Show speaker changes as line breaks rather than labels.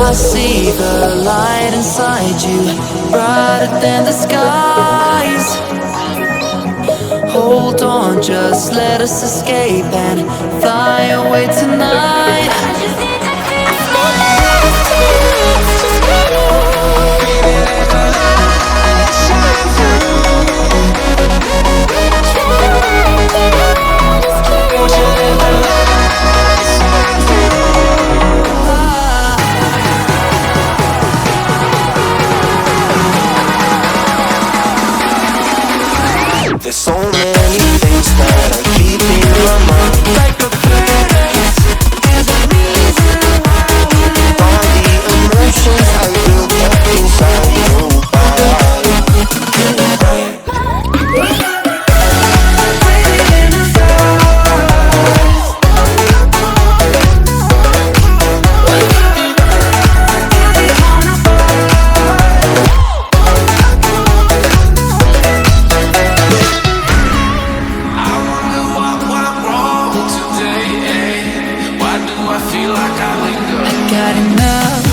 I see the light inside you, brighter than the skies. Hold on, just let us escape and fly away tonight.
There's so many things that I keep in my mind, like a place. There's a reason why all the emotions I built up inside your body.
I got enough